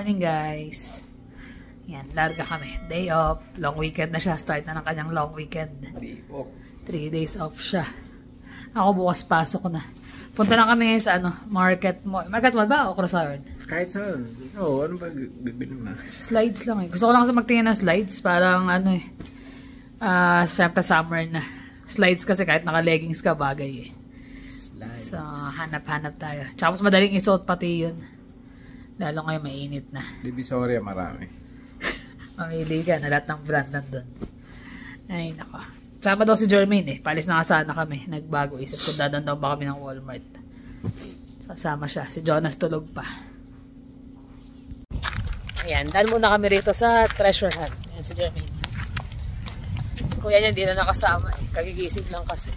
Morning guys. Yan, larga kami. Day off. Long weekend na siya. Start na ng kanyang long weekend. 3 days off siya. Ako bukas pasok na. Punta lang kami ngayon sa Market Mall. Market Mall ba o Crossout? Kahit saan. Oo, ano ba bibili mo? Slides lang eh. Gusto ko lang kasi magtingin ng slides. Parang syempre summer na. Slides kasi kahit naka-leggings ka, bagay eh. Slides. So, hanap-hanap tayo. Tsaka mas madaling isuot pati yun. Lalo ngayon mainit na. Divisoria marami. Mamili ka na lahat ng brand nandun. Ay, nako. Sama daw si Jermaine eh. Palis na kasana kami. Nagbago isip kung dadan daw ba kami ng Walmart. Sasama siya. Si Jonas tulog pa. Ayan. Dahil muna kami rito sa Treasure Hunt. Ayan si Jermaine. Si kuya niya hindi na nakasama eh. Kagigising lang kasi.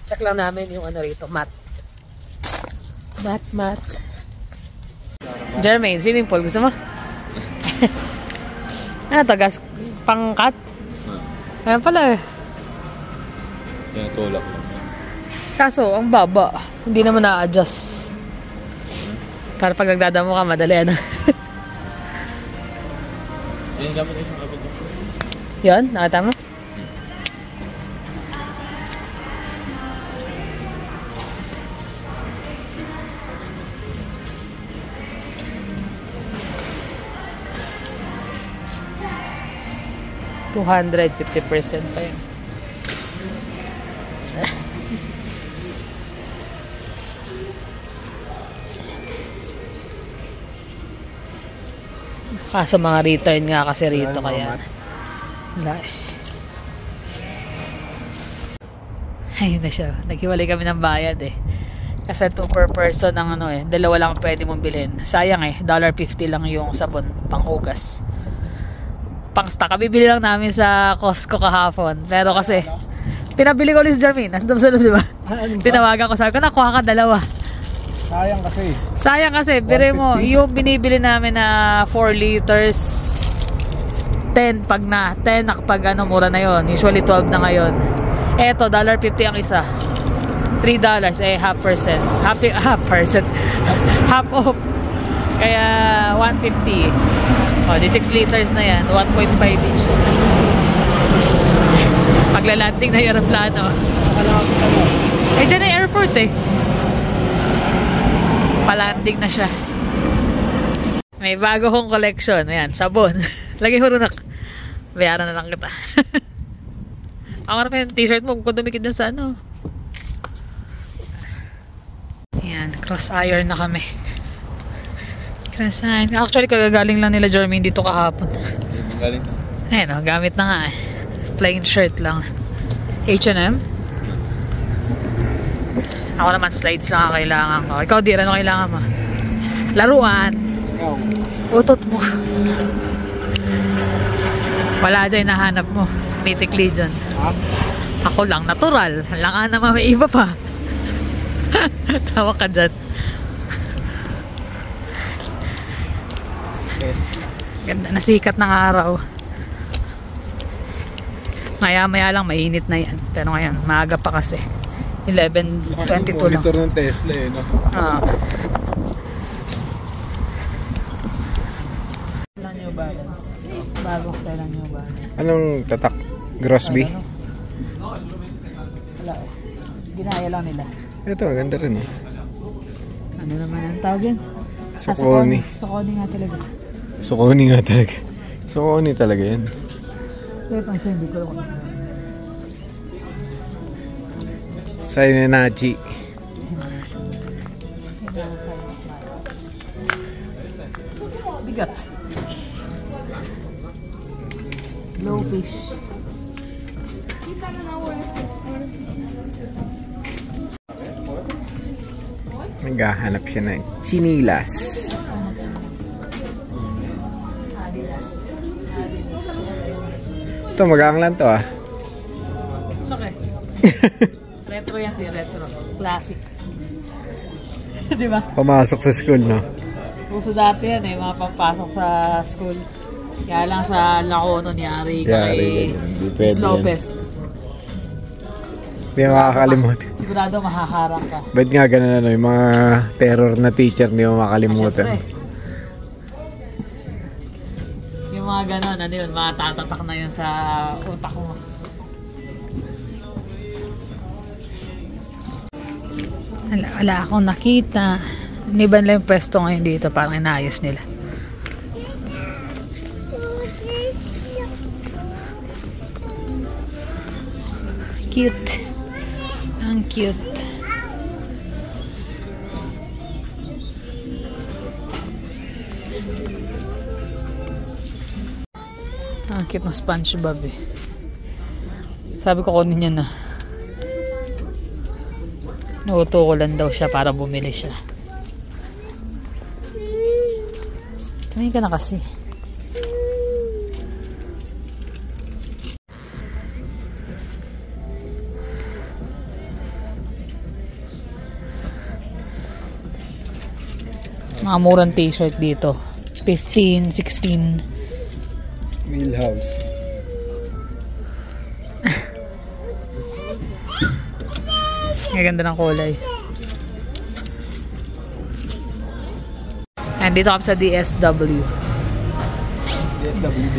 Check lang namin yung rito. Mat. Jermaine, swimming pool. Gusto mo? Ano to? Gas pangkat? Ayan pala eh. Yan, tulak lang. Kaso, ang baba. Hindi naman na-adjust. Para pag nagdadamo ka, madali na. Yan, dapat yung kapit. Yun, nakita mo? $250% pa yun. Kaso mga return nga kasi rito kaya. Ayun na siya. Naghiwalay kami ng bayad eh. Kasi 2 per person ang dalawa lang pwede mong bilhin. Sayang eh. $1.50 lang yung sabon panghugas. Pang-stock. Bibili lang namin sa Costco kahapon. Pero kasi, pinabili ko ulit si Jermaine. Nandun sa loob, di ba? Tinawagan ko. Sabi ko, nakuha ka 2. Sayang kasi. Sayang kasi. Bire mo, yung binibili namin na 4 liters, 10 pag mura na yon. Usually 12 na ngayon. Eto, $1.50 ang isa. $3, half percent. Half off. Kaya, 150. O, di 6 liters na yan. 1.5 each. Paglalanding na yung aeroplano. Eh, dyan na airport eh. Palanding na siya. May bago kong collection. Ayan, sabon. Lagay mo rin bayaran na lang kita. Ako naman yung t-shirt mo kung dumikit din sa Ayan, cross iron na kami. Actually, kagagaling lang nila Jermaine dito kahapon. Galing na. Ayun gamit na nga eh. Plain shirt lang. H&M. Ako naman slides lang ang kailangan ko. Ikaw, Dir, ano kailangan mo? Laruan. Utot mo. Wala dyan nahanap mo. Mythically dyan. Ako lang, natural. Lang naman may iba pa. Tawa ka dyan. Ganda na sikat ng araw. Maya-maya lang mainit na yan. Pero ngayon, maaga pa kasi. 11:22 lang. Monitor ng Tesla eh, no? New Balance. Bagong style ng New Balance. Anong tatak? Grosby? Wala eh. Ginaya lang nila. Ito, ganda rin eh. Ano naman ang tawag yan? Sokoni. Sokoni nga talaga. Sokoni talaga yan. Kaya pang isa hindi ko lang. Sainachi. Bigat. Blowfish. Naghahanap siya ng chinilas. Ito, magaang lang to ah. Okay. Retro yan, retro. Classic. Diba? Pamasok sa school, no? Uso dati yan eh, mga pampasok sa school. Kaya lang sa Lacono niyari kay Miss Lopez. Hindi mo makakalimutan. Sigurado mahaharang ka. Ba't nga ganun ano, yung mga terror na teacher hindi mo makakalimutan. Yung mga ganon, ano yun, matatatak na yun sa utak mo. Wala akong nakita. Iniban lang yung pwesto ngayon dito, parang inayos nila. Cute. Ang cute. Ang cute ng SpongeBob eh. Sabi ko kunin niya na. Nauutukulan daw siya para bumili siya. Tumingin ka na kasi. Mga murang t-shirt dito. 15, 16. Wheelhouse. Ang ganda ng kulay. And dito kami sa DSW. DSWD.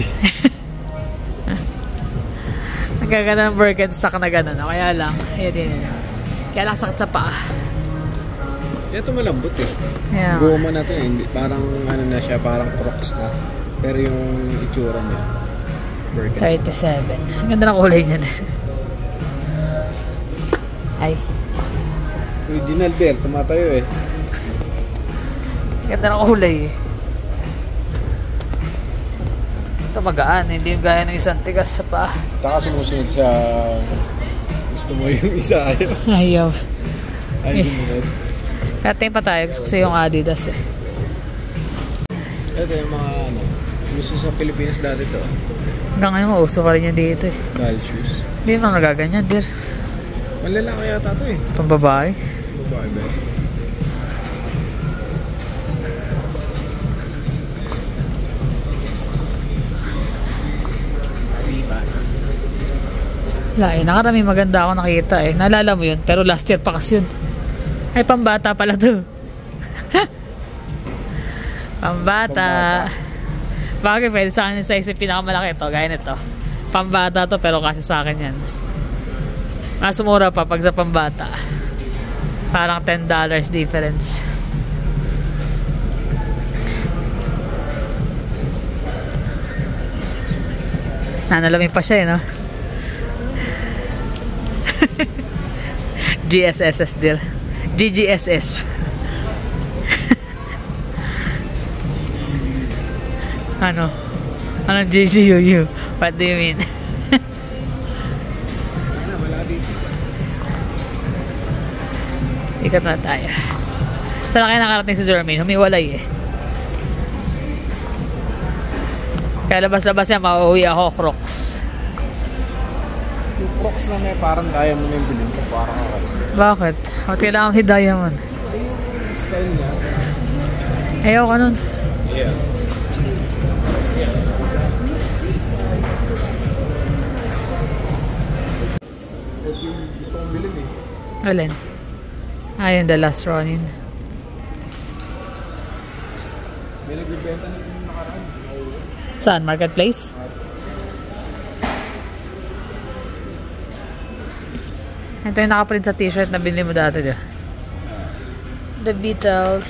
Nagkaganda ng Birkenstock na gano'n. Kaya lang, kaya lang sakit sa paa. Ito malambot eh. Yeah. Goma na ito eh. Parang ano na siya, parang Crocs na. Pero yung itsura niya, Birkenstock. 37. Ang ganda ng kulay niyan. Ay. Original bear, tumatayo eh. Ang ganda ng kulay eh. Ito magaan, hindi yung gaya ng isang tigas sa paa. Taka sumusunod sa gusto mo yung isa ayaw. Ayaw. Ayaw sumunod. Kating pa tayo. Gusto ko yung Adidas eh. Ito yung mga ano, gusto sa Pilipinas dati to. Hanggang ngayon mauso pa rin yan dito eh. Doll shoes. Hindi naman nagaganyan, dear. Malalaki yata to eh. Pang babae. Babae ba? Adidas. Wala eh, nakarami maganda ako nakita eh. Naalala mo yun, pero last year pa kasi yun. Ay, pambata pala to. Pambata. Bakit pwede sa akin yung size yung pinakamalaki ito, gaya nito. Pambata to, pero kasi sa akin yan. Mas mura pa pag sa pambata. Parang $10 difference. Nanalamin pa siya eh, no? GSSS deal. GGSS. Ano? Ano GGUU? What do you mean? Ikat na tayo. Saan na kayo nakarating si Jermaine? Humiwalay eh. Kaya labas-labas yan, mauwi ako, Crocs. Yung Crocs na may parang diamond yung bilhin ko, parang ako. Bakit? Bakit kailangan si diamond? Ay, yung style niya. Ayaw ka nun. Yes. Ito yung gusto kong bilhin eh. Alin? Ayun, The Last Ronin. May nagbibenta na yung nakaraan. Saan? Marketplace? Ito yung nakaprint sa t-shirt na binili mo dati dyan. The Beatles.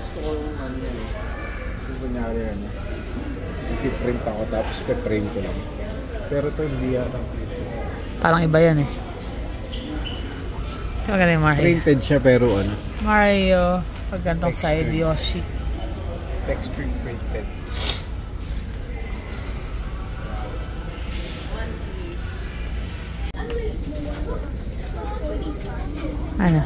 Gusto ko yung ano yan. Yung kunyari ano. Ipiprint ako tapos pe-frame ko lang. Pero ito hindi yata. Parang iba yan eh. Ito maganda yung Mario. Printed siya pero ano. Mario. Pag gantong Texture. side, Yoshi. Texture printed. Ano?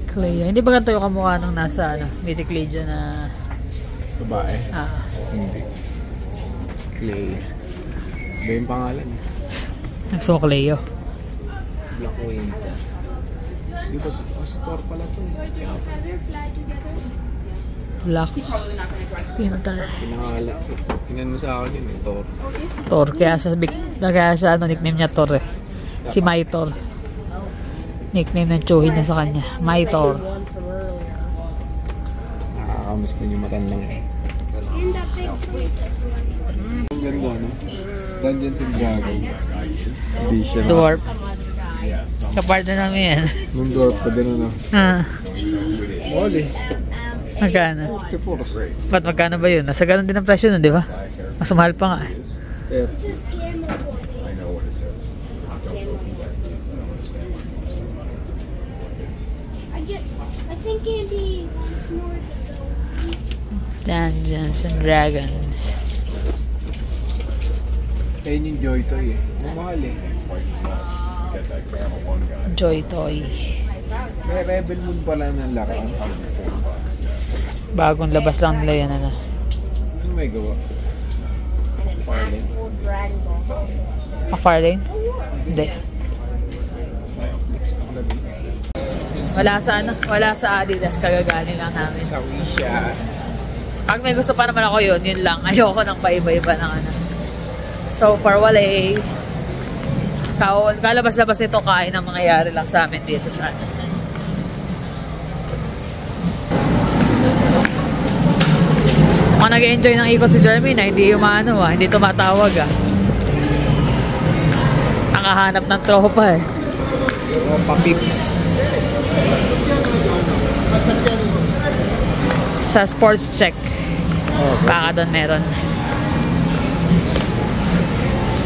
Clea. Hindi ba ganito yung kamukha ng nasa ano, Mythic Legion na Babae? ah, Hindi. Clay. Ba yung pangalan? nagsumo Cleo. Black Winter. Di ba sa store pala to eh. Black. Pinter. Pinano sa akin yun, Tor. Tor. Kaya siya ano, nickname niya Tor eh. Si Maitor. Nickname ng tsuhin niya sa kanya. Maitor. Nakakamiss din yung matandang eh. Ang ganda, no? Dungeons and Dragons. Edition. Dwarf. Kapartner namin yan. Nung dwarf pa din, ano? Wali. Magkano? 44. Ba't magkano ba yun? Nasa ganun din ang presyo nun, di ba? Mas mahal pa nga eh. I think Andy wants more. Dungeons and Dragons. Ayun yung Joy Toy eh. Mamahal eh. Joy Toy. May Rebel Moon pala ng laro. Bagong labas lang nila yan, ano. Ano may gawa? Farlane. Farlane? Hindi. Next na lang. Wala sa Adidas, kagagaling lang namin. Sa Wisha. Pag may gusto pa naman ako yun lang. Ayoko nang paiba-iba ng ano. So far, wala eh. Kalabas-labas ito kain ang mangyayari lang sa amin dito sa ano. Kung nag-enjoy ng ikot si Jeremy na hindi umano hindi tumatawag Ang kahanap ng tropa eh. Tropa pips. Sa sports check. Baka doon meron.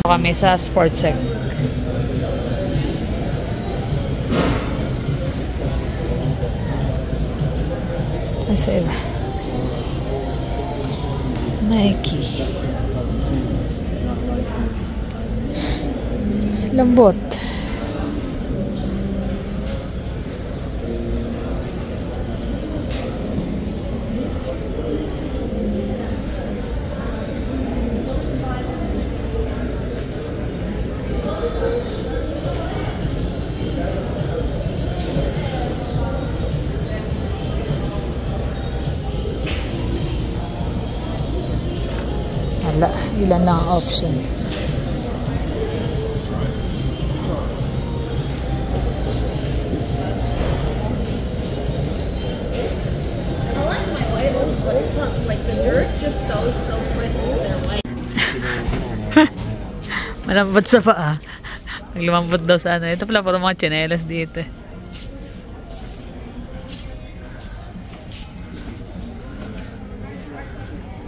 Kami sa sports check. Nasa iba. Nike. Lambot. Wala, ilan lang ang option. Malambot sa paa. Naglumambot daw sa ano. Ito pala parang mga tsinelas dito.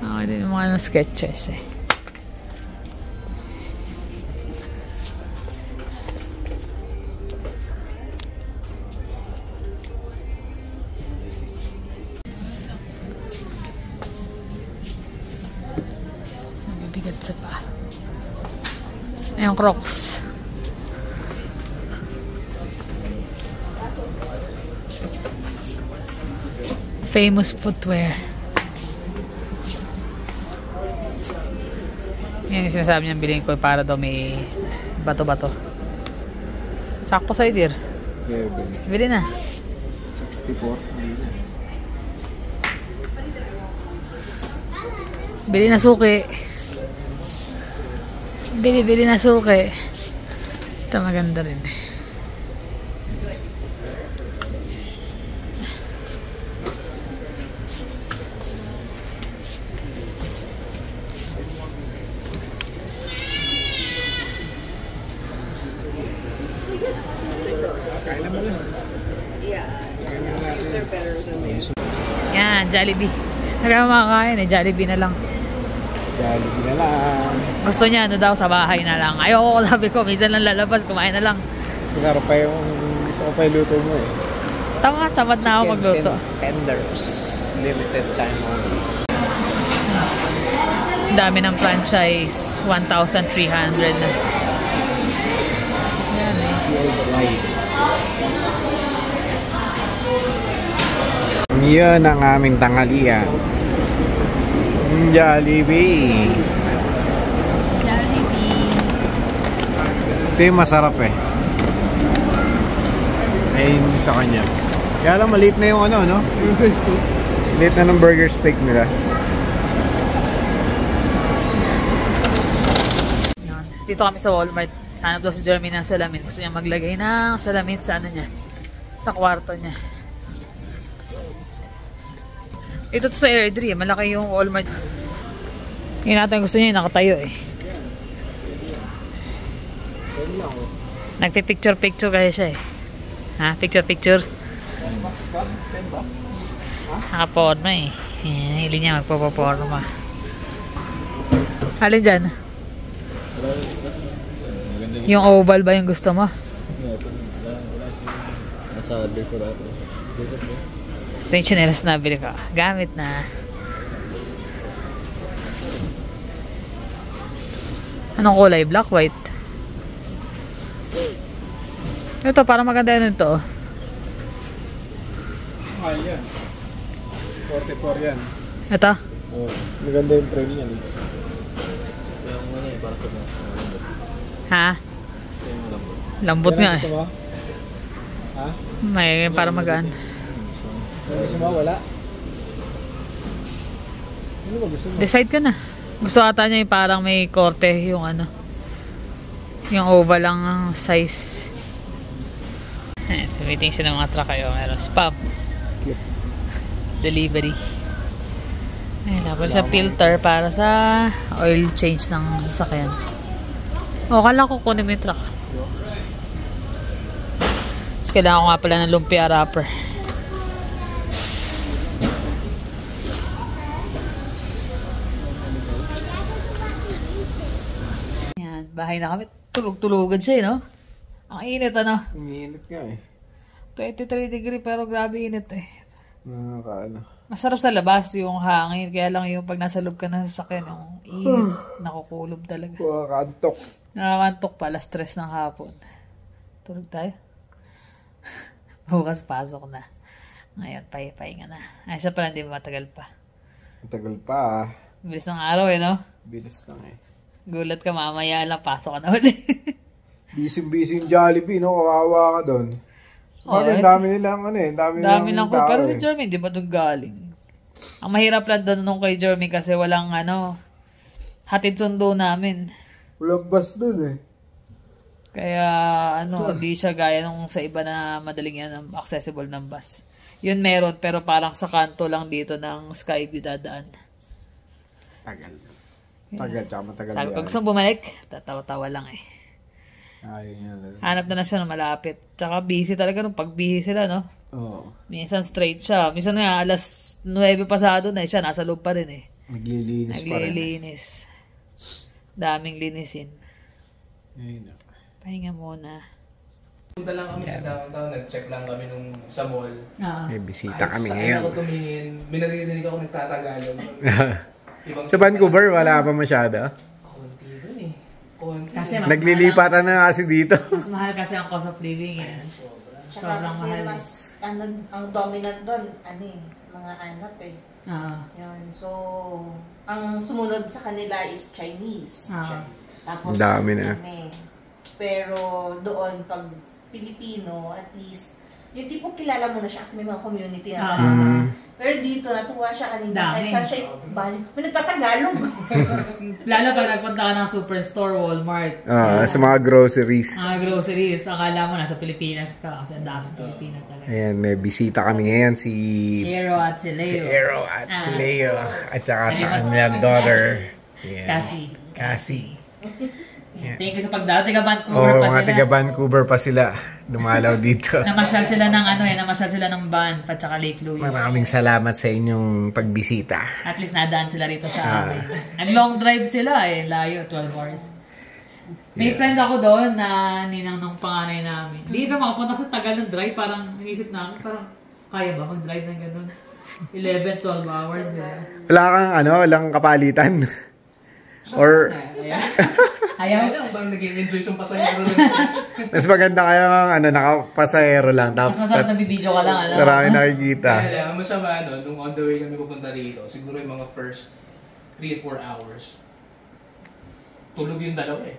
Okay din yung mga Skechers eh. Nabibigat sa paa. Ayun, Crocs. Famous footwear. Yan yung sinasabi niyang bilhin ko para daw may bato-bato. Sakto sa'yo, dear. 7. Bili na. 64. Bili na suki. Bili na suki. Ito maganda rin. Yan, Jollibee. Nagkama makakain eh, Jollibee na lang. Jollibee na lang. Gusto niya, ano daw, sa bahay na lang. Ayoko, sabi ko, minsan lang lalabas, kumain na lang. Sarap pa yung gusto ko pa yung luto mo eh. Tamad na ako magluto. Tenders. Limited time only. Dami ng franchise, 1,300 na. Yan eh. Yan ang aming tanghalian. Jollibee. Jollibee. Ito yung masarap eh. Ay, sa kanya. Kaya lang maliit na yung ano, no? Burger steak. Maliit na ng burger steak nila. Dito kami sa Walmart. Hanap daw si Jeremy ng salamin. Gusto niya maglagay ng salamin sa ano niya. Sa kwarto niya. Ito to sa Airdrie. Malaki yung Walmart. Yung natin gusto niya yung nakatayo eh. Nagpipicture-picture kasi siya eh. Ha? Picture-picture? Nakaporma eh. Hili niya magpapaporma. Halin dyan? Yung oval ba yung gusto mo? Nasa decorate. Ito yung chinelas na bili ko. Gamit na. Anong kulay? Black, white? Ito, parang maganda yun ito. Mahal yan. 44 yan. Ito? Oh, maganda yung frame yan. Yung muna eh, para sa mga. Ha? Lambot nga eh. Ha? May para magaan. Gusto mo? Wala? Ano ba gusto mo? Decide ka na. Gusto ata niya yung parang may korte yung ano. Yung oval lang ang size. Tumiting siya ng mga truck kayo. Meron spam. Delivery. Ayun, tapos siya filter para sa oil change ng sasakyan. O, kala ko kunin mo yung truck. Tapos kailangan ko nga pala ng lumpia wrapper. Yan, bahay na kami. Tulog-tulogan siya, no? Ang init, ano? Ang init nga eh. 23 degree pero grabe init eh. Nakakaano. Masarap sa labas yung hangin. Kaya lang yung pag nasa loob ka na sa sasakyan, yung init, nakukulob talaga. Kantok. Nakakantok pa, alas 3 ng hapon. Tulog tayo. Bukas pasok na. Ngayon, pahinga na. Ay, siya pala, hindi matagal pa. Matagal pa ah. Bilis ng araw eh, no? Bilis lang eh. Gulat ka, mamaya lang, pasok ka na ulit. Busy yung Jollibee, no? Kawawa ka doon. So, ang dami nilang ano eh. Dami lang ko. tao, Pero eh. si Jeremy, di ba doon galing? Ang mahirap lang doon nung kay Jeremy kasi walang ano, hatid sundo namin. Walang bus doon eh. Kaya ano, hindi siya gaya nung sa iba na madaling yan accessible ng bus. Yun meron, pero parang sa kanto lang dito ng Skyview dadaan. Tagal. Tagal, tsaka matagal. Sabi ko, gusto mong bumalik? Tatawa-tawa lang eh. Ayun yan. Hanap na siya na malapit. Tsaka busy talaga nung pag busy sila, no? Oo. Minsan straight siya. Minsan nga, alas 9 pasado na siya. Nasa loob pa rin eh. Naglilinis pa rin. Naglilinis. Daming linisin. Ayun na. Pahinga muna. Punta lang kami sa downtown, nag-check lang kami nung sa mall. May bisita kami Saan ngayon. ako tumingin, binarinig ako nagtatagalog. Sa Vancouver, wala pa masyado. Konti dun eh. Konti. Kasi mas Naglilipatan na kasi dito. Mas mahal kasi ang cost of living eh. Tsaka Sobrang kasi mahal. mas, ang dominant doon, mga anak eh. Yun, so, ang sumunod sa kanila is Chinese. Tapos, Ang dami na. kami. Pero doon, pag Pilipino, at least, yung tipo kilala mo na siya kasi may mga community na Pero dito, natuwa siya kanina. Dami. Kahit saan siya, may nagtatagalog. Lalo pag nagpunta ka ng superstore, Walmart. Sa mga groceries. Mga groceries, akala mo nasa Pilipinas ka kasi ang daming Pilipina talaga. Ayan, may bisita kami ngayon si Hero at si Leo. Si Aero at si Leo. At saka sa kanilang daughter. Yeah. Cassie. Yeah. Thank you sa pagdating. Taga Vancouver pa mga sila. taga Vancouver pa sila. Dumalaw dito. Namasyal sila ng namasyal sila ng Banff at saka Lake Louise. Maraming salamat sa inyong pagbisita. At least nadaan sila rito sa amin. Nag-long drive sila eh. Layo, 12 hours. May friend ako doon na ninang ng panganay namin. Hindi ka makapunta sa tagal ng drive. Parang naisip namin, parang kaya ba mag-drive ng gano'n? 11, 12 hours. Wala kang walang kapalitan. Or Ayaw. Ayaw bang nag-enjoy yung pasahero rin. mas maganda kaya nakapasahero lang. Tapos Mas masarap na bibidyo ka lang. marami nakikita. Kaya ang masama nung on the way kami pupunta rito, siguro yung mga first 3-4 hours, tulog yung dalawa eh.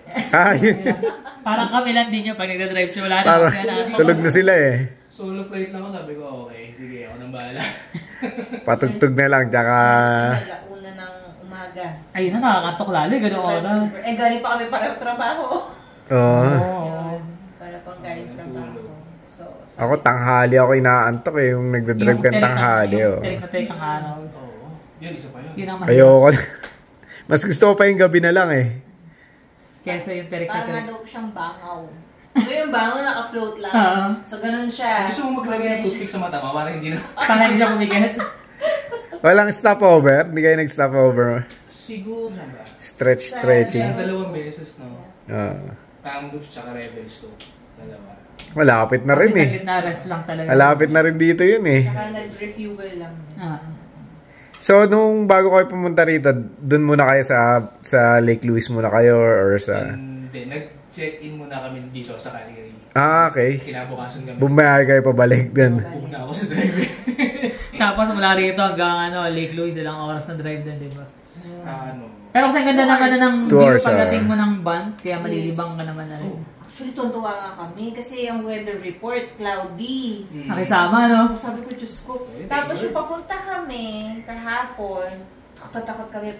Parang kami lang din yun pag nagdadrive siya. Wala na Parang kami na. tulog na sila eh. Solo flight lang ako, sabi ko, okay, sige, ako nang bahala. Patugtog na lang, tsaka... Una ng umaga. Ayun na, nakakatok lalo. Ganun oras. Galing pa kami para trabaho. Oo. Oo. Para pang galing trabaho. So, Ako tanghali ako inaantok eh, yung nagdadrive kang tanghali. Yung Oh. tirik na tirik ang araw. Oo. Yun, isa pa yun. Yun ang mahirap. Ayoko na. Mas gusto ko pa yung gabi na lang eh. Kesa yung tirik na parang nga tirik. daw siyang bangaw. Ano yung bangaw, naka-float lang. So, ganun siya. Gusto mo maglagay ng toothpick sa mata mo, parang hindi na. Para hindi siya kumigat. Walang stopover? Hindi kayo nag-stopover? Siguro ba? Stretching. Sa 2 beses, no? Campus tsaka Rebels to. Dalawa. Malapit na rin Kasi eh. saglit na rest lang talaga. Malapit na rin dito yun eh. Saka nag-refuel lang. So, nung bago kayo pumunta rito, dun muna kayo sa Lake Louise muna kayo or sa... Hindi, nag-check-in muna kami dito sa Calgary. Ah, okay. Kinabukasan kami. Bumayag kayo pabalik dun. Pumunta ako sa driver. Tapos mula rito hanggang Lake Louise, ilang oras na drive din, di ba? Ano? Pero kasi ang ganda naman na ng 2 view hours, pagdating mo ng band, kaya malilibang ka naman na rin. Actually, tuntua nga kami kasi ang weather report, cloudy. Nakisama, no? Sabi ko, Diyos ko. Tapos yung papunta kami kahapon, takot kami.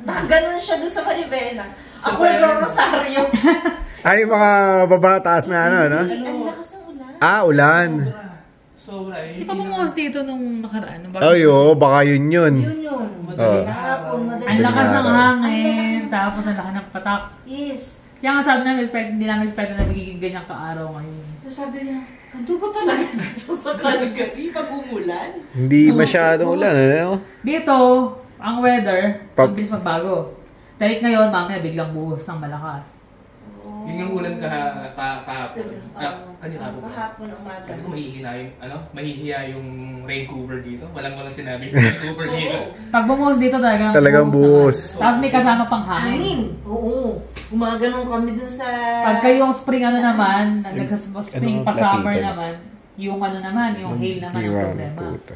Nakaganon siya dun sa Manibela. Ako nag-rosaryo. Ay, mga babataas na ano, no? Ang lakas ng ulan. Ah, ulan. Sobra. Di pa bumuwas dito nung nakaraan. Ay, oo, baka yun. Yun. Oo. Kahapon, Ang lakas ng araw. hangin, tapos ang laki ng patak. Yes. Kaya nga sabi namin, hindi namin expect na magiging ganyan ka-araw ngayon. So sabi niya, kanto ba talaga dito sa Calgary pag umulan? Hindi masyadong ulan, ano? Dito, ang weather, ang bilis magbago. Tarik ngayon, mamaya biglang buhos ng malakas. Yun yung ulan kahapon. Kanina po ba? Kahapon umaga. Sabi ko mahihiya yung rain cover dito. Walang sinabi yung rain cover dito. Pag bumuhos dito Talagang buhos. naman. Tapos may kasama pang hangin. Hangin. Oo. Gumaganon kami dun sa... Pagka yung spring naman, spring pa summer Natitol. naman, yung yung hail naman ang problema. Puta.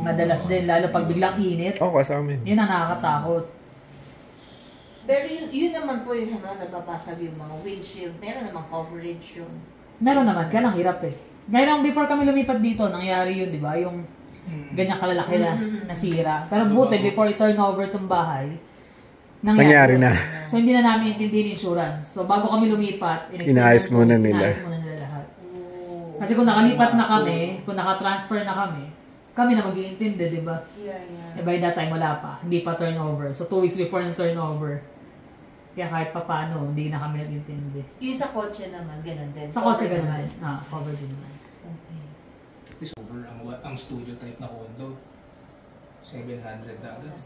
Madalas din, lalo pag biglang init, Oo, kasama yun. yun ang nakakatakot. Pero yun naman po yung nababasag yung mga windshield. Meron namang coverage yung... Meron naman, kaya lang hirap eh. Ngayon, before kami lumipat dito, nangyari yun, di ba? Yung ganyan kalalaki na nasira. Pero buti, before i-turn over tong bahay, Nangyari na. So, hindi na namin intindihin insurance. So, bago kami lumipat, Inayos muna nila. Lahat. Kasi kung nakalipat na kami, kung nakatransfer na kami na mag-iintindi, di ba? Yeah. Eh, by that time, wala pa. Hindi pa turnover. So, 2 weeks before ng turnover. Kaya kahit pa paano, hindi na kami nag-intindi. Yung sa kotse naman, ganun din. Sa kotse ganun din. Covered din naman. Is over ang studio type na condo. 700 agad.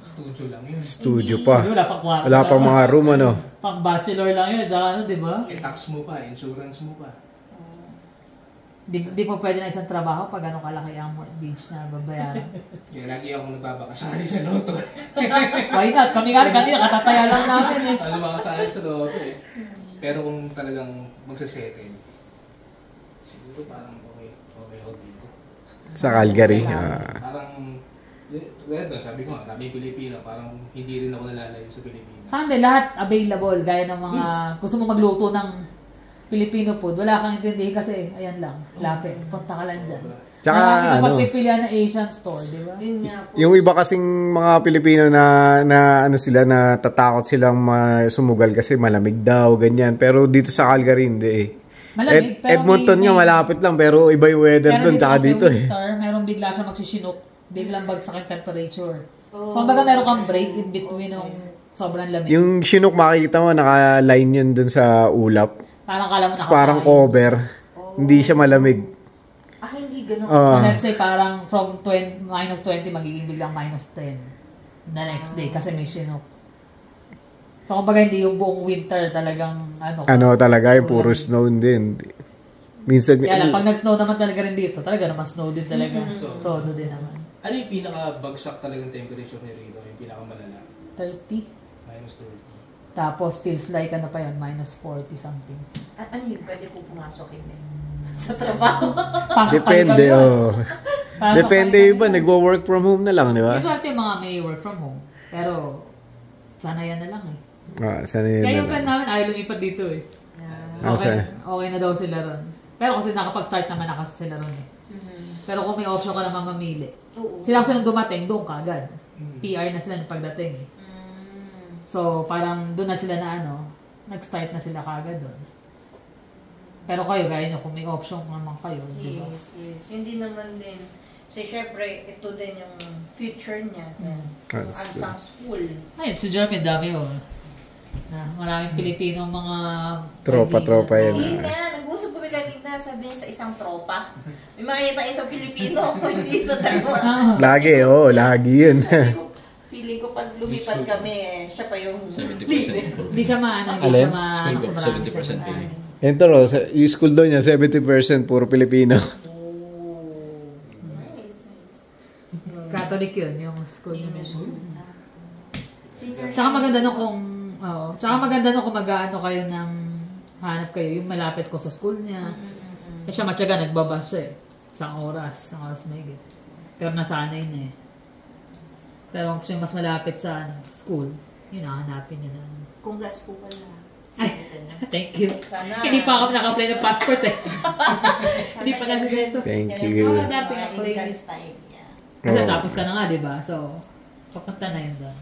Studio lang yun. Studio pa. Wala pang kwarto. Wala pang mga room, ano? Pang bachelor lang yun. Tsaka di ba? Tax mo pa, insurance mo pa. Di mo pwede na isang trabaho pag anong kalaki ang mortgage na babayaran. Kaya lagi akong nagbabakasali sa loto. Why not? Kami nga rin kanina, katataya lang namin eh. Ano makasali sa loto eh. Pero kung talagang magsasettle, siguro parang okay ako dito. Sa Calgary. Parang, sabi ko nga, daming Pilipino, parang hindi rin ako nalalayo sa Pilipinas. Saan din, lahat available. Gaya ng mga, gusto mo magluto ng Filipino food, wala kang intindihin kasi, ayan lang, lapit. Punta ka lang dyan. Tsaka, ano? Pagpipilian ng Asian store, di ba? Yun nga po. Yung iba kasing mga Pilipino na ano sila, na tatakot silang sumugal kasi malamig daw, ganyan. Pero dito sa Calgary, hindi eh. Malamig, pero Edmonton nga malapit lang, pero iba yung weather doon, tsaka dito eh. winter, meron bigla siya magsisinok, biglang bagsak ang temperature. So, baga meron kang break in between ng sobrang lamig. Yung Chinook makikita mo, naka-line yun dun sa ulap. Parang kala mo Parang cover. Hindi siya malamig. Hindi ganun. So, let's say parang from -20 magiging biglang -10 the next day kasi may Chinook. So, kumbaga hindi yung buong winter talagang Ano talaga, yung puro snow din. Minsan, kaya lang, pag nag-snow naman talaga rin dito, talaga naman snow din talaga. Todo din naman. Ano yung pinaka-bagsak talagang temperature ni Rito? Yung pinakamalala? 30. -30. Tapos feels like pa yan, -40 something. Ano yun? Pwede po pumasok yun sa trabaho. depende, Depende iba, nagwo-work from home na lang, di ba? Usually yung mga may work from home. Pero, sana yan na lang eh. Sana yun Kaya na yung friend lang. namin ayaw lumipat dito eh. Okay na daw sila ron. Pero kasi nakapag-start naman na kasi sila ron eh. Pero kung may option ka naman mamili. Sila kasi nung dumating, doon ka agad. PR na sila nung pagdating eh. So, parang doon na sila na nag-start na sila kagad doon. Pero kayo, gaya nyo, kung may option naman kayo, di ba? Yes. Hindi naman din. So, syempre, ito din yung future niya. Ang school. Ayun, si Jeremy, dami oh. Maraming Pilipinong mga... Tropa yun. Kanina, nag-usap kami kanina, sabi niya sa isang tropa. May makikita isang Pilipino, hindi sa dalawa. Lagi, lagi yun. Feeling ko pag lumipat kami, siya pa yung 70%. Hindi siya maano, hindi siya School ko, 70% Pilipino. Ito yung school doon niya, 70% puro Pilipino. Nice. Catholic yun, yung school yun. Tsaka maganda nung kung mag-aano kayo ng hanap kayo, yung malapit ko sa school niya. Eh siya matyaga, nagbabas siya eh. Isang oras may higit. Pero nasanay na eh. Pero kung siya mas malapit sa school, yun hanapin niya na. Congrats po pala. Ay, thank you. Sana. Hindi pa ako naka-apply ng passport eh. Hindi pa kasi gusto. Thank you. Time, yeah. Kasi tapos ka na nga, di ba? So, papunta na yun doon.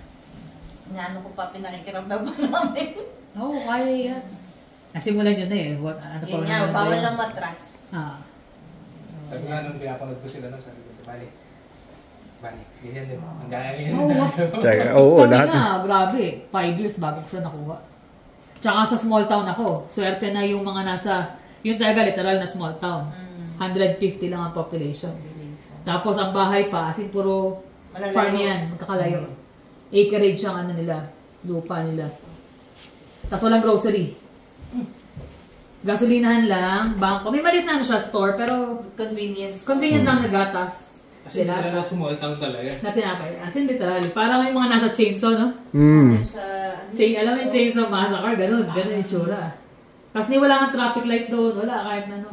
Ano ko pa pinakikiramdaman namin. Oo, kaya yan. Nasimulan yun na eh. Yun nga, bawal lang matras. Sabi nga nung pinapanood ko sila nun, sabi ko, bali, ganyan din mo. Ang gaya yun. Kami lahat. nga, grabe. 5 years bago ko sa nakuha. Tsaka sa small town ako, swerte na yung mga yung talaga literal na small town. 150 lang ang population. Tapos ang bahay pa, as in puro farm yan, magkakalayo. Acreage ang lupa nila. Tapos walang grocery. Gasolinahan lang, bangko. May maliit na siya, store, pero convenient lang na gatas. Kasi talaga small town talaga. Na tinapay. As in literally, parang yung mga nasa chainsaw, no? Alam mo yung Chainsaw Massacre, ganun yung tsura. Tapos wala nga traffic light doon, wala kahit na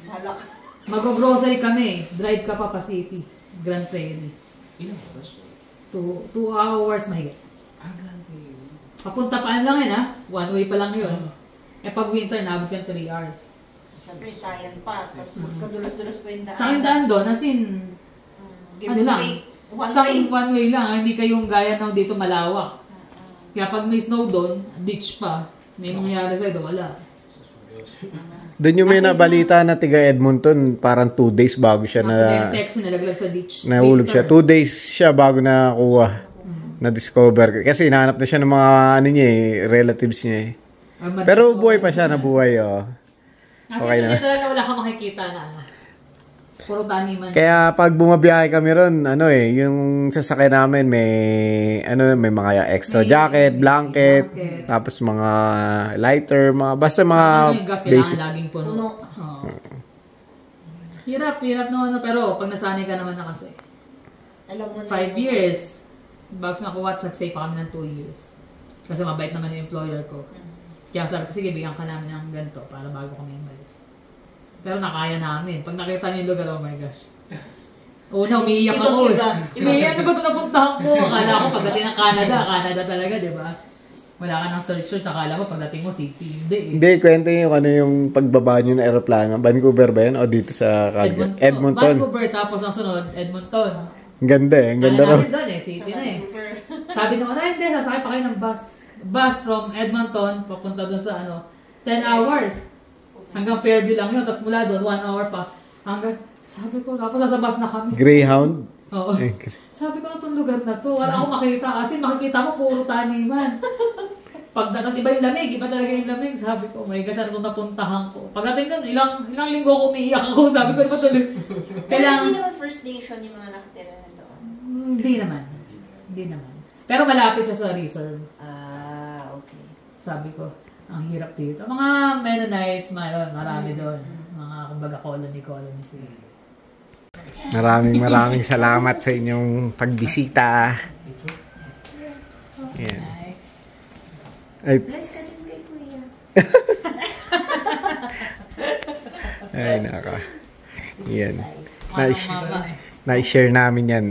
Halak. Mag-grocery kami, drive ka pa City, Grand Prairie. Ilang oras? 2 hours mahigit. Grand Prairie. Papunta paan lang yun one way pa lang yun. Pag winter, nabot ka 3 hours. Siyempre, tayan pa, tapos magkadulas-dulas pa yung daan. Tsaka yung daan doon, as in, one way lang, hindi kayong gaya na dito malawak. Kaya pag may snow doon, ditch pa. May mangyayari sa'yo doon, wala. Doon yung may nabalita na tiga Edmonton, parang 2 days bago siya text nalaglag sa ditch. Nahulog siya. 2 days siya bago nakakuha. Na-discover. Kasi hinahanap na siya ng mga relatives niya eh. Pero buhay pa siya, nabuhay Okay na. Kasi wala kang makikita na puro taniman. Kaya pag bumabiyahe kami ron, yung sasakay namin may mga extra jacket, blanket, tapos mga lighter, basta mga basic. Laging puno. Hirap pero pag nasanay ka naman na kasi. Alam mo na 5 years. Bago nakuha, stay pa kami ng 2 years. Kasi mabait naman yung employer ko. Kaya sabi ko, sige, bigyan ka namin ng ganito para bago kami umalis. Pero nakaya namin. Pag nakita niyo yung lugar, oh my gosh. Una, umiiyak ako. Umiiyak na ba ito napuntahan ko? Akala ko pagdating ng Canada talaga, di ba? Wala ka ng search, akala ko pagdating mo city. Hindi, kwento nyo yung pagbaba nyo ng aeroplano. Vancouver ba yan? O dito sa Edmonton? Vancouver, tapos ang sunod, Edmonton. Ang ganda eh. Ang ganda raw. Doon city na eh. Sabi nyo, hindi, sasakay pa kayo ng bus. Bus from Edmonton, papunta doon sa 10 hours. Hanggang Fairview lang yun. Tapos mula doon, 1 hour pa. Sabi ko, tapos nasa bus na kami. Greyhound? Oo. Sabi ko, itong lugar na to. Wala akong makita. Kasi makikita mo, puro taniman. Tapos iba yung lamig. Iba talaga yung lamig. Sabi ko, oh my gosh, ano itong napuntahan ko. Pagdating doon, ilang linggo ako umiiyak ako. Sabi ko, ano ba tuloy? Pero hindi naman First Nation yung mga nakatira na doon. Hindi naman. Pero malapit siya sa reserve. Okay. Sabi ko, ang hirap dito. Mga Mennonites, marami doon. Mga, kumbaga, colony sila. Maraming salamat sa inyong pagbisita. Yan. Bless ka din kay Kuya. Ay, naka. Yan. Na-share namin yan.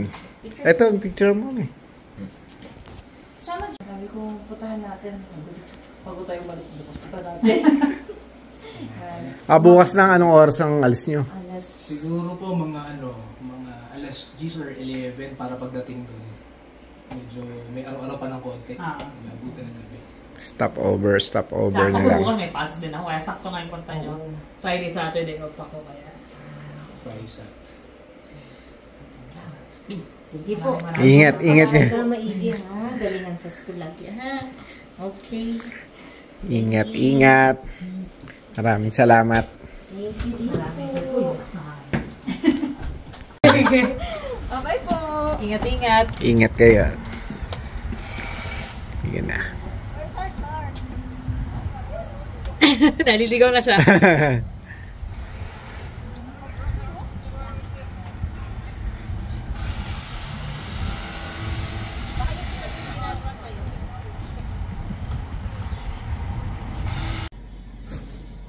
Ito, ang picture mo eh. Sabi ko, putahan natin. Bago tayo umalis, punta natin. Bukas ng anong oras ang alis nyo? Siguro po mga alas 10 or 11 para pagdating doon. Medyo may araw-araw pa ng konti. Mabuti ng gabi. Stop over Sakto na sa lang. bukas may pasok din ako. Kaya sakto nga yung punta nyo. Friday, Saturday off ako kaya. Price at. Sige po. Ingat Para nga. maigi ha. Galingan sa school lagi ha. Okay. Ingat. Maraming salamat. Thank you. Maraming sa po. Bye po. Ingat-ingat. Ingat kayo. Sige na. Naliligaw na siya.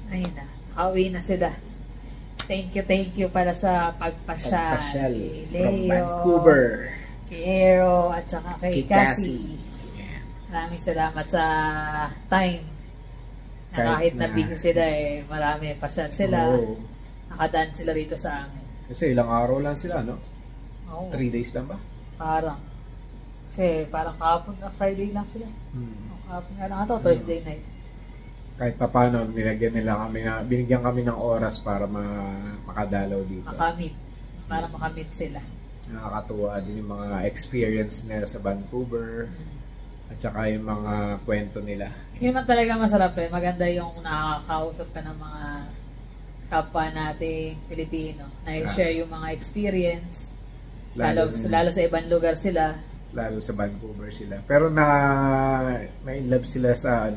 Ayun na. Pauwi na sila. Thank you para sa pagpasyal. Kay Leo, kay Aero, at saka kay Cassie. Maraming salamat sa time. Na kahit na busy sila marami pasyal sila. Nakadaan sila rito sa amin. Kasi ilang araw lang sila, no? Oo. 3 days lang ba? Parang. Kasi parang kahapon na Friday lang sila. Kahapon nga lang ito, Thursday night. Kahit pa paano, binigyan kami ng oras para makadalaw dito. Makamit. Para makamit sila. Nakakatuwa din yung mga experience nila sa Vancouver. At saka yung mga kwento nila. Yun man talaga masarap Maganda yung nakakausap ka ng mga kapwa nating Pilipino. Na i-share yung mga experience. Lalo sa ibang lugar sila. Lalo sa Vancouver sila. Pero na-inlove sila sa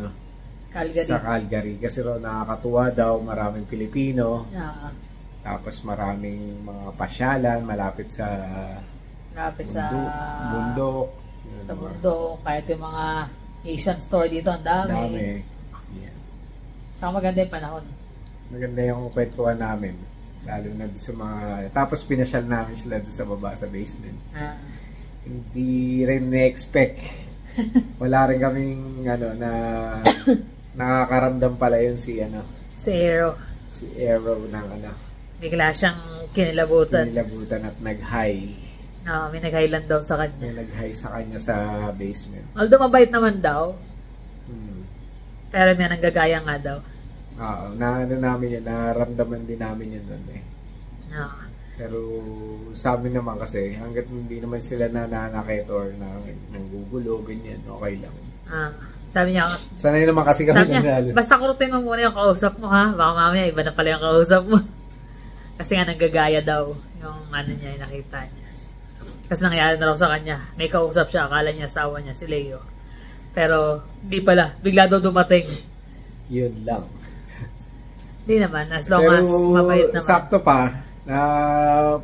Calgary. Sa Calgary. Kasi nakakatuwa daw, maraming Pilipino. Tapos maraming mga pasyalan, malapit sa bundok. Sa bundok. Kahit yung mga Asian store dito, ang dami. Yeah. Saka maganda yung panahon. Maganda yung kwentuhan namin. Lalo na doon sa mga... Tapos pinasyal namin sila doon sa baba, sa basement. Hindi rin na-expect. Wala rin kaming na nakakaramdam pala yun si Aero. Si Aero ng Bigla siyang kinilabutan. at nag-high. May nag-highland daw sa kanya. May nag-high sa kanya sa basement. Although mabait naman daw. Pero may nanggagaya nga daw. Namin yun, naramdaman din namin yun doon Pero sa amin naman kasi, hanggat hindi naman sila nananakit or nanggugulo, ganyan, okay lang. Sabi niya, sanay naman kasi kami nanalo. Basta kurutin mo muna yung kausap mo ha. Baka mamaya iba na pala yung kausap mo. Kasi nga nanggagaya daw yung niya, yung nakita niya. Kasi nangyari na raw sa kanya. May kausap siya, akala niya asawa niya, si Leo. Pero hindi pala, bigla daw dumating. Yun lang. Hindi naman, as long as mabait naman. Sakto pa, na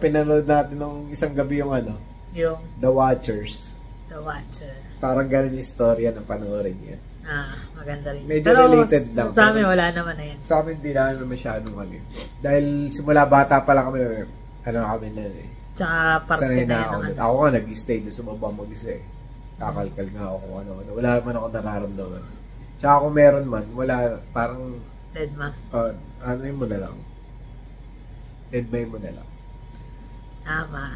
pinanood natin nung isang gabi yung yung The Watchers. The Watcher. Parang ganun yung istorya na panoorin yan. Maganda rin. Medyo pero related lang. Sa amin, wala naman na yan. Sa amin, di namin masyadong Dahil simula bata pa lang kami, kami na Tsaka parte sanay na ako. yan. Ako nga, nag-stay doon sa baba mag-isa Kakalkal nga ako kung ano. Wala man ako nararamdaman. Tsaka kung meron man, wala, parang Dead ma. Yun mo na lang. Dead by mo na lang. Tama.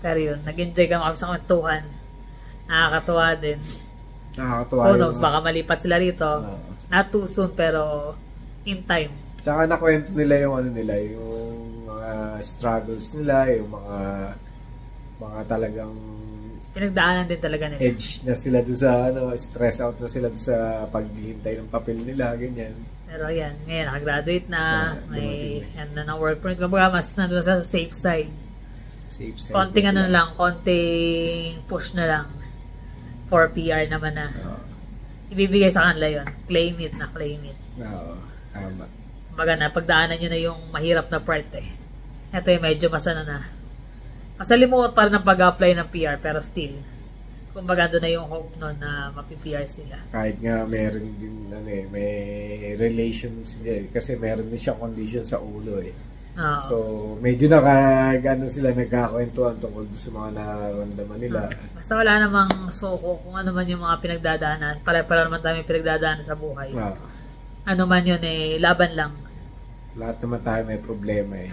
Pero yun, nag-enjoy kami sa kwentuhan. Nakakatuwa din. Nakakatuwa Who knows, baka malipat sila rito. Not too soon, pero in time. Tsaka nakwento nila yung yung mga struggles nila, yung mga talagang Pinagdaanan din talaga nila. edge na sila doon sa stress out na sila doon sa paghihintay ng papel nila, ganyan. Pero yan, ngayon nakagraduate na, may dumating yan na work permit. Kumbaga mas nandun sa safe side. Safe side. Konting na sila. lang, konting push na lang. For PR naman na. Ibibigay sa kanila yun. Claim it. Oo, tama. Kumbaga na, pagdaanan nyo na yung mahirap na part Ito yung medyo masana na. Masalimuot pa rin ang pag-apply ng PR, pero still, kumbaga doon na yung hope nun na mapi-PR sila. Kahit nga meron din, may relations din. Kasi meron din siyang condition sa ulo So, medyo sila nagkakwentuhan tungkol sa mga nararamdaman nila. Basta wala namang suko kung ano man yung mga pinagdadaanan. Para naman tayo pinagdadaanan sa buhay. Ano man yun laban lang. Lahat naman tayo may problema eh.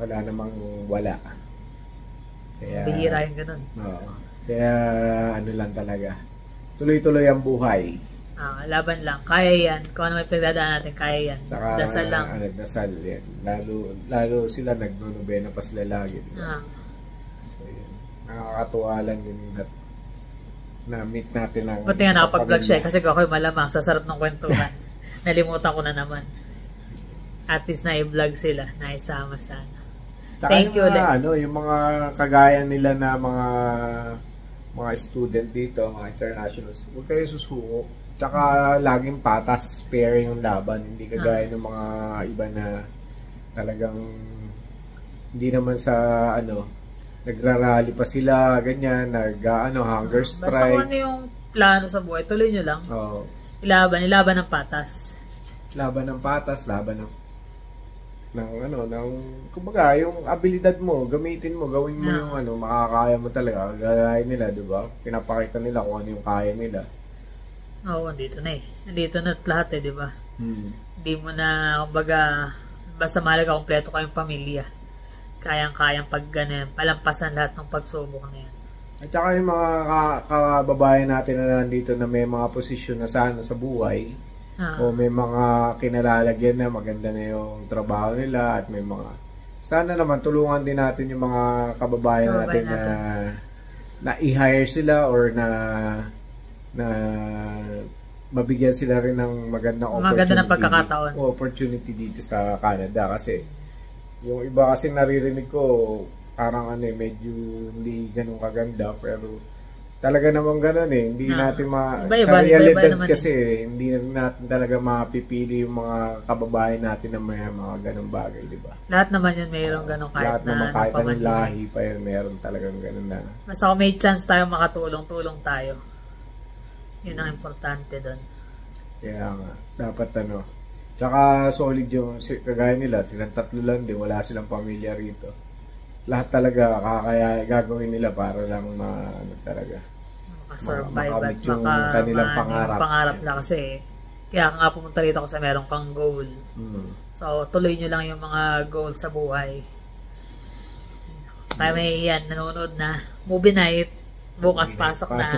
Wala namang wala. Kaya, bihira yung ganun. Oo. Kaya ano lang talaga. Tuloy-tuloy ang buhay. Laban lang. Kaya yan. Kung ano may pagdadaan natin, kaya yan. Saka, dasal lang. Dasal yan. Lalo sila nagno-nobena pa sila lagi. Diba? So yun. Nakakatuwa lang din na meet natin ang buti nga nakapag-vlog siya kasi ako'y malamang sa sarap ng kwentuhan. Nalimutan ko na naman. At least na-vlog sila. Naisama sana. Thank you ulit. Yung mga kagaya nila na mga student dito, mga internationals, huwag kayo susuko. Tsaka laging patas, fair yung laban. Hindi kagaya ng mga iba na talagang hindi naman sa nagrarally pa sila, ganyan, hunger strike. Basta kung ano yung plano sa buhay, tuloy nyo lang. Oo. Ilaban ng patas. Laban ng patas, laban kumbaga, yung abilidad mo, gamitin mo, gawin mo yung makakaya mo talaga. Gaya nila, di ba? Pinapakita nila kung ano yung kaya nila. Oo, andito na eh. Andito na lahat eh, di ba? Hindi mo na, kumbaga, basta mahalaga kompleto kayong pamilya. Kayang-kayang pag ganyan, palampasan lahat ng pagsubok na yan. At saka yung mga kababayan natin na nandito na may mga posisyon na sana sa buhay, o may mga kinalalagyan na maganda na yung trabaho nila at may mga sana naman tulungan din natin yung mga kababayan natin na i-hire sila or na mabigyan sila rin ng magandang opportunity dito sa Canada kasi yung iba kasi naririnig ko parang medyo hindi ganun kaganda pero talaga naman ganun eh. Hindi natin sa realidad kasi, hindi natin talaga mapipili yung mga kababayan natin na may mga ganung bagay, di ba? Lahat naman yun mayroong ganun kahit lahat naman kahit anong lahi pa yun, mayroon talagang ganun na. Basta kung may chance tayo makatulong, tulong tayo. Yun ang importante doon. Kaya nga, dapat tsaka solid yung kagaya nila, silang tatlo lang din, wala silang pamilya rito. Lahat talaga kaya gagawin nila para lang talaga survive at yung kanilang pangarap na kasi kaya nga pumunta rito kasi meron kang goal. So tuloy nyo lang yung mga goal sa buhay. Kaya may nanonood na movie night bukas pasok na.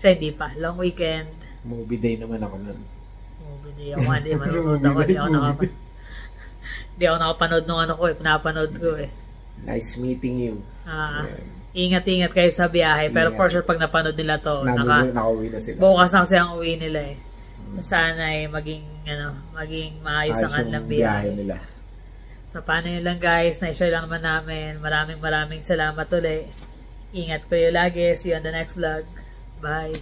So hindi pa, long weekend, movie day naman ako nun. Movie day ako hindi manonood ako, hindi ako nakapanood nung pinapanood ko eh. Nice meeting you. Ingat-ingat kayo sa biyahe. Pero for sure, pag napanood nila to, nakauwi na sila. Bukas na kasi ang uwi nila eh. Sana ay maging maayos ang kanilang biyahe nila. So, paano yun lang guys? Na-share lang naman namin. Maraming salamat ulit. Ingat kayo lagi. See you on the next vlog. Bye.